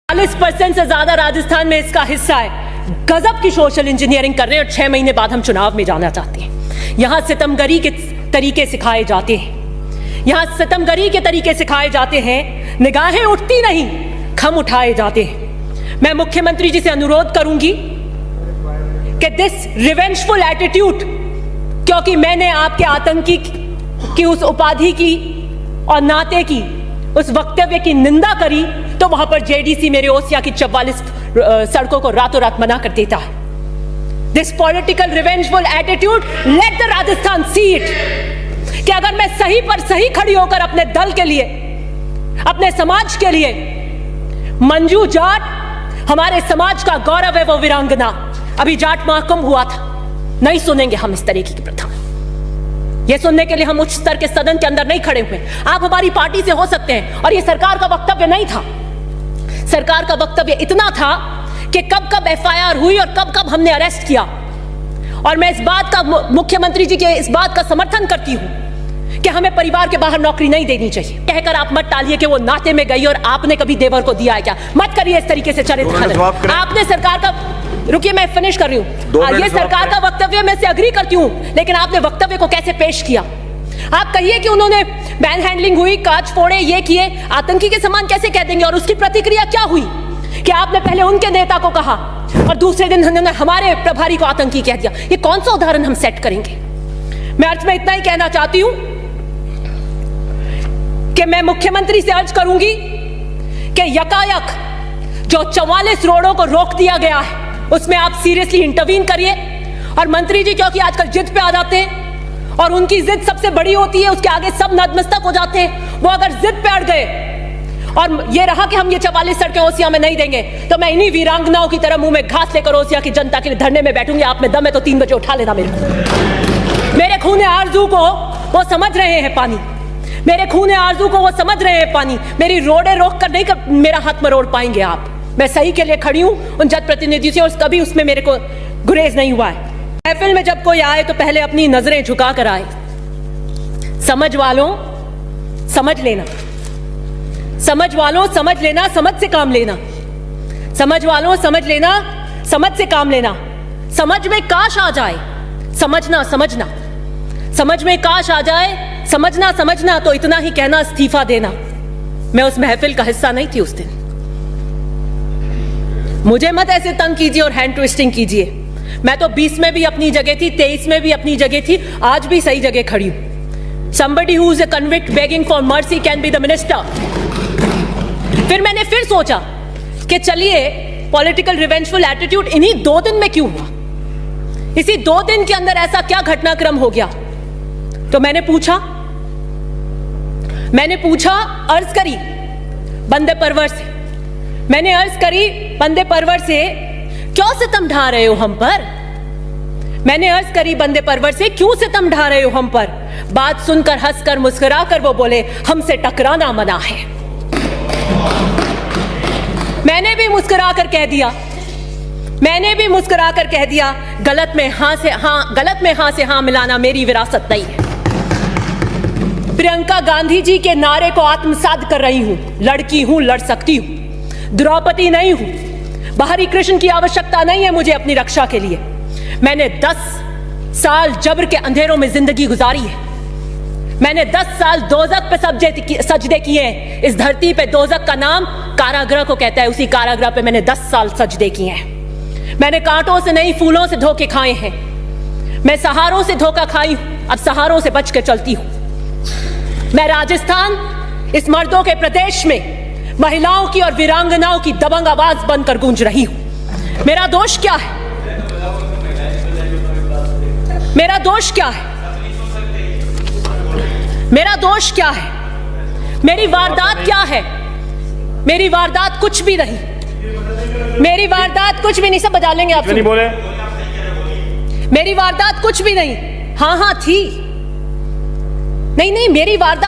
40% से ज्यादा राजस्थान में इसका हिस्सा है। गजब की सोशल इंजीनियरिंग कर रहे हैं और 6 महीने बाद हम चुनाव में जाना चाहते हैं। यहां सितमगरी के तरीके सिखाए जाते हैं, यहां सितमगरी के तरीके सिखाए जाते हैं। निगाहें उठती नहीं, खम उठाए जाते हैं। मैं मुख्यमंत्री जी से अनुरोध करूंगी कि दिस रिवेंजफुल एटीट्यूड, क्योंकि मैंने आपके आतंकी की उस उपाधि की और नाते की उस वक्तव्य की निंदा करी तो वहां पर जेडीसी मेरे ओसिया की 44 सड़कों को रातों रात मना कर देता है। This political revengeful attitude, let the Rajasthan see it, कि अगर मैं सही पर सही खड़ी होकर अपने दल के लिए, अपने समाज के लिए, मंजू जाट हमारे समाज का गौरव है, वो वीरांगना, अभी जाट महाकुंभ हुआ था, नहीं सुनेंगे हम इस तरीके की प्रथा। ये सुनने के लिए हम उच्च स्तर के सदन के अंदर नहीं खड़े हुए। आप हमारी पार्टी से हो सकते हैं, और ये सरकार का वक्तव्य नहीं था। सरकार का वक्तव्य इतना था कि कब कब एफआईआर हुई और कब कब हमने अरेस्ट किया। और मैं इस बात का, मुख्यमंत्री जी के इस बात का समर्थन करती हूं कि हमें परिवार के बाहर नौकरी नहीं देनी चाहिए। कहकर आप मत टालिए कि वो नाते में गई और आपने कभी देवर को दिया है क्या। मत करिए इस तरीके से चरित्र खनन। आपने सरकार का, रुकिए मैं फिनिश कर रही हूं, ये सरकार का वक्तव्य मैं से अग्री करती हूं, लेकिन आपने वक्तव्य को कैसे पेश किया। आप कहिए कि उन्होंने बैन हैंडलिंग हुई, कांच फोड़े, ये किए, आतंकी के समान कैसे कह देंगे। और उसकी प्रतिक्रिया क्या हुई कि आपने पहले उनके नेता को कहा और दूसरे दिन उन्होंने हमारे प्रभारी को आतंकी कह दिया। ये कौन सा उदाहरण हम सेट करेंगे। मैं अर्थ में इतना ही कहना चाहती हूं कि मैं मुख्यमंत्री से अर्ज करूंगी कि यकायक जो 44 रोडों को रोक दिया गया है उसमें आप सीरियसली इंटरवीन करिए। और मंत्री जी क्योंकि आजकल जिद पे आ जाते हैं और उनकी जिद सबसे बड़ी होती है, उसके आगे सब नतमस्तक हो जाते हैं। वो अगर जिद पे अड़ गए और ये रहा कि हम ये 44 सड़कें ओसिया में नहीं देंगे, तो मैं इन्हीं वीरांगनाओं की तरह मुंह में घास लेकर ओसिया की जनता के लिए धरने में बैठूंगी। आप में दम है तो 3 बजे उठा लेना मेरे को। मेरे खूने आरजू को वो समझ रहे हैं पानी, मेरे खूने आरजू को वो समझ रहे हैं पानी। मेरी रोडे रोक कर नहीं कर मेरा हाथ मरोड़ पाएंगे आप। मैं सही के लिए खड़ी हूं उन जनप्रतिनिधि से, और कभी उसमें मेरे को गुरेज नहीं हुआ है। महफिल में जब कोई आए तो पहले अपनी नजरें झुका कर आए। समझ वालों समझ लेना, समझ वालों समझ लेना, समझ से काम लेना, समझ वालों समझ लेना, समझ से काम लेना। समझ में काश आ जाए, समझना समझना, समझ में काश आ जाए, समझना समझना, तो इतना ही कहना, इस्तीफा देना। मैं उस महफिल का हिस्सा नहीं थी उस दिन। मुझे मत ऐसे तंग कीजिए और हैंड ट्विस्टिंग कीजिए। मैं तो 20 में भी अपनी जगह थी, 23 में भी अपनी जगह थी, आज भी सही जगह खड़ी हूं। Somebody who is a convict begging for mercy can be the minister। फिर मैंने फिर सोचा कि चलिए पॉलिटिकल रिवेंजफुल एटीट्यूड इन्हीं 2 दिन में क्यों हुआ, इसी 2 दिन के अंदर ऐसा क्या घटनाक्रम हो गया। तो मैंने पूछा, अर्ज करी बंदे परवर से, मैंने अर्ज करी बंदे परवर से, क्यों सितम ढा रहे हो हम पर। मैंने अर्ज करी बंदे परवर से, क्यों सितम ढा रहे हो हम पर। बात सुनकर हंसकर मुस्कुराकर वो बोले, हमसे टकराना मना है। मैंने भी मुस्कुराकर कह दिया, गलत में हां से हां मिलाना मेरी विरासत नहीं है। प्रियंका गांधी जी के नारे को आत्मसात कर रही हूं, लड़की हूं, लड़ सकती हूं, द्रौपदी नहीं हूं। बाहरी कृष्ण की आवश्यकता नहीं है मुझे अपनी रक्षा के लिए। मैंने 10 साल जबर के अंधेरों में जिंदगी गुजारी है। मैंने 10 साल दोजख पे सजदे किए हैं। इस धरती पे दोजख का नाम कारागृह को कहता है, उसी कारागृह पे मैंने 10 साल सजदे किए हैं। मैंने कांटों से नहीं, फूलों से धोखे खाए हैं। मैं सहारों से धोखा खाई हूं, अब सहारों से बच के चलती हूं। मैं राजस्थान, इस मर्दों के प्रदेश में महिलाओं की और वीरांगनाओं की दबंग आवाज बनकर गूंज रही हूं। मेरा दोष क्या है, मेरा दोष क्या है, मेरा दोष क्या है, मेरी वारदात क्या है। मेरी वारदात कुछ भी नहीं, मेरी वारदात कुछ भी नहीं। सब बजा लेंगे आप, नहीं बोले। मेरी वारदात कुछ भी नहीं। हाँ थी, नहीं मेरी वारदात